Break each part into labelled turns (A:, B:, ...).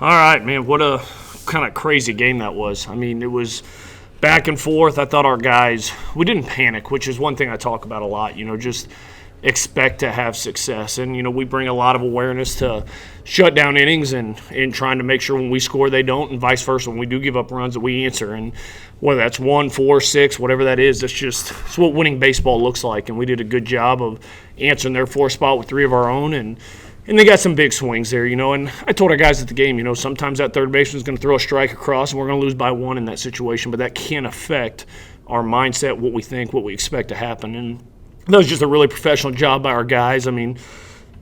A: All right, man, what a kind of crazy game that was. I mean, it was back and forth. I thought our guys, we didn't panic, which is one thing I talk about a lot, just expect to have success. And, we bring a lot of awareness to shut down innings and trying to make sure when we score they don't, and vice versa. When we do give up runs that we answer. And whether that's 1, 4, 6, whatever that is, it's what winning baseball looks like. And we did a good job of answering their 4 spot with 3 of our own. And they got some big swings there, and I told our guys at the game, sometimes that third baseman is going to throw a strike across and we're going to lose by 1 in that situation, but that can affect our mindset, what we think, what we expect to happen. And that was just a really professional job by our guys. I mean,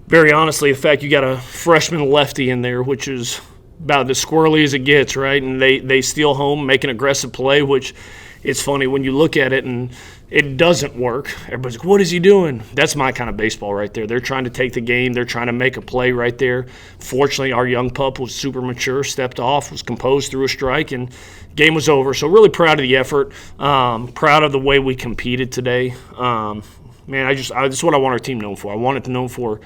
A: very honestly, the fact you got a freshman lefty in there, which is about as squirrely as it gets, right? And they steal home, make an aggressive play, which it's funny when you look at it and it doesn't work. Everybody's like, what is he doing? That's my kind of baseball right there. They're trying to take the game. They're trying to make a play right there. Fortunately, our young pup was super mature, stepped off, was composed through a strike, and game was over. So really proud of the effort, proud of the way we competed today. Man, that's what I want our team known for. I want it to known for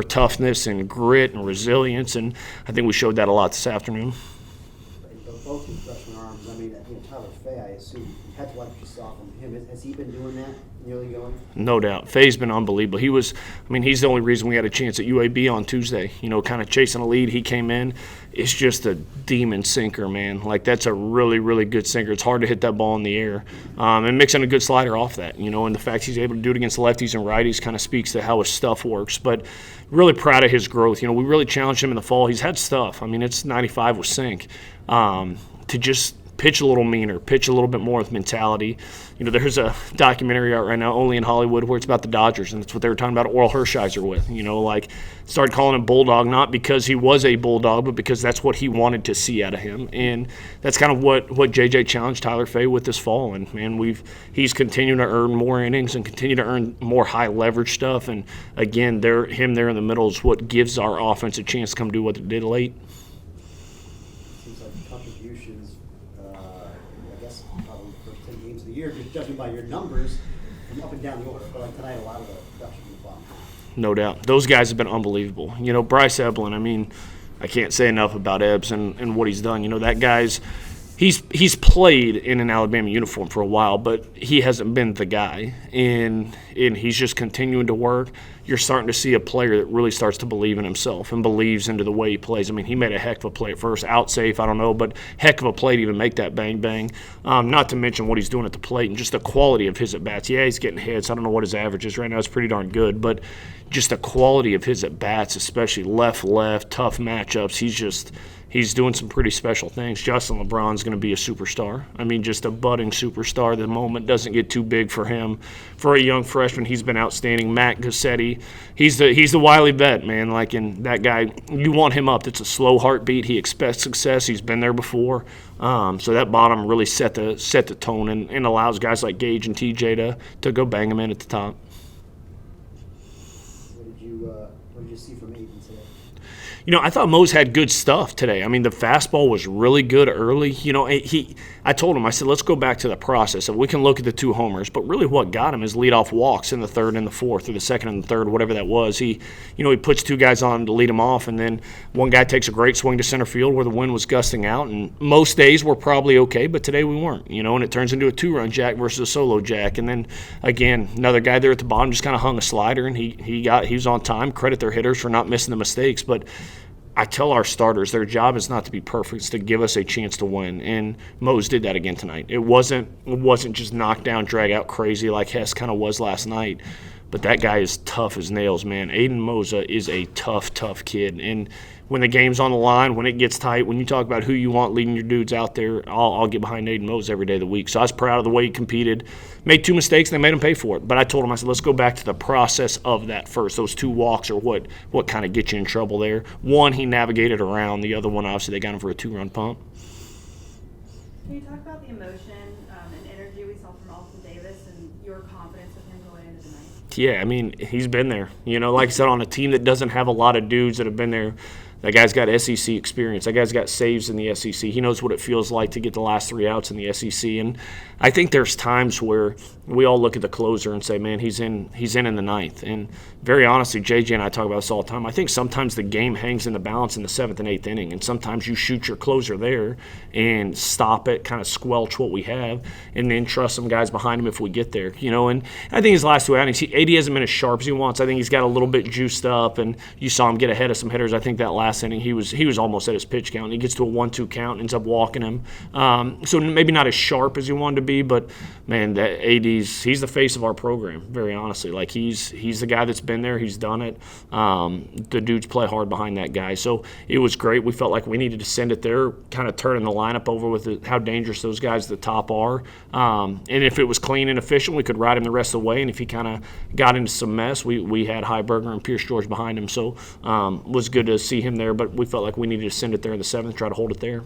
A: toughness and grit and resilience, and I think we showed that a lot this afternoon.
B: Both with freshman arms. I mean, Tyler Fay, I assume you had to watch what you saw from him. Has he been doing that nearly going?
A: No doubt. Fay's been unbelievable. He's the only reason we had a chance at UAB on Tuesday. Kind of chasing a lead. He came in. It's just a demon sinker, man. Like, that's a really, really good sinker. It's hard to hit that ball in the air. And mixing a good slider off that, and the fact he's able to do it against lefties and righties kind of speaks to how his stuff works. But really proud of his growth. We really challenged him in the fall. He's had stuff. I mean, it's 95 with sink. To just pitch a little meaner, pitch a little bit more with mentality. There's a documentary out right now, only in Hollywood, where it's about the Dodgers, and that's what they were talking about Oral Hershiser with. Started calling him Bulldog, not because he was a Bulldog, but because that's what he wanted to see out of him. And that's kind of what JJ challenged Tyler Fay with this fall. And, man, he's continuing to earn more innings and continue to earn more high leverage stuff. And, again, him there in the middle is what gives our offense a chance to come do what it did late.
B: Contributions, I guess probably the first 10 games of the year, just judging by your numbers from up and down the order. But like tonight, a lot of the production was bomb.
A: No doubt. Those guys have been unbelievable. Bryce Eblin, I can't say enough about Ebbs and what he's done. That guy's he's played in an Alabama uniform for a while, but he hasn't been the guy. And he's just continuing to work. You're starting to see a player that really starts to believe in himself and believes into the way he plays. He made a heck of a play at first, out safe, I don't know, but heck of a play to even make that bang-bang. Not to mention what he's doing at the plate and just the quality of his at-bats. Yeah, he's getting hits. I don't know what his average is right now. It's pretty darn good, but just the quality of his at-bats, especially left-left, tough matchups, he's doing some pretty special things. Justin LeBron's going to be a superstar. Just a budding superstar. The moment doesn't get too big for him. For a young freshman, he's been outstanding. Matt Gassetti, he's the wily vet, man. And that guy, you want him up. It's a slow heartbeat. He expects success. He's been there before. So that bottom really set the tone and allows guys like Gage and TJ to go bang him in at the top.
B: What did you see from Aiden today?
A: I thought Mose had good stuff today. The fastball was really good early. I told him, I said, let's go back to the process. If we can look at the 2 homers, but really what got him is leadoff walks in the third and the fourth, or the second and the third, whatever that was. He puts 2 guys on to lead him off, and then one guy takes a great swing to center field where the wind was gusting out. And most days we're probably okay, but today we weren't. And it turns into a 2-run jack versus a solo jack. And then again, another guy there at the bottom just kind of hung a slider, and he was on time. Credit their hitters for not missing the mistakes, but I tell our starters their job is not to be perfect, it's to give us a chance to win. And Mose did that again tonight. It wasn't just knock down, drag out crazy like Hess kind of was last night. But that guy is tough as nails, man. Aiden Mosa is a tough kid. And when the game's on the line, when it gets tight, when you talk about who you want leading your dudes out there, I'll get behind Aiden Mosa every day of the week. So I was proud of the way he competed. Made 2 mistakes, and they made him pay for it. But I told him, I said, let's go back to the process of that first. Those 2 walks are what kind of get you in trouble there. One, he navigated around. The other one, obviously, they got him for a 2-run pump.
C: Can you talk about the emotion and energy we saw from Aus Davis and your confidence with him going into tonight?
A: Yeah, he's been there. Like I said, on a team that doesn't have a lot of dudes that have been there That guy's got SEC experience. That guy's got saves in the SEC. He knows what it feels like to get the last 3 outs in the SEC. And I think there's times where we all look at the closer and say, man, he's in the ninth. And very honestly, JJ and I talk about this all the time. I think sometimes the game hangs in the balance in the 7th and 8th inning. And sometimes you shoot your closer there and stop it, kind of squelch what we have, and then trust some guys behind him if we get there. And I think his last 2 outings, AD hasn't been as sharp as he wants. I think he's got a little bit juiced up, and you saw him get ahead of some hitters. I think that last inning he was almost at his pitch count. He gets to a 1-2 count, ends up walking him. So maybe not as sharp as he wanted to be, but man, he's the face of our program. Very honestly, like he's the guy that's been there. He's done it. The dudes play hard behind that guy. So it was great. We felt like we needed to send it there, kind of turning the lineup over with how dangerous those guys at the top are. And if it was clean and efficient, we could ride him the rest of the way. And if he kind of got into some mess, we had Heiberger and Pierce George behind him. So it was good to see him there, but we felt like we needed to send it there in the 7th, try to hold it there.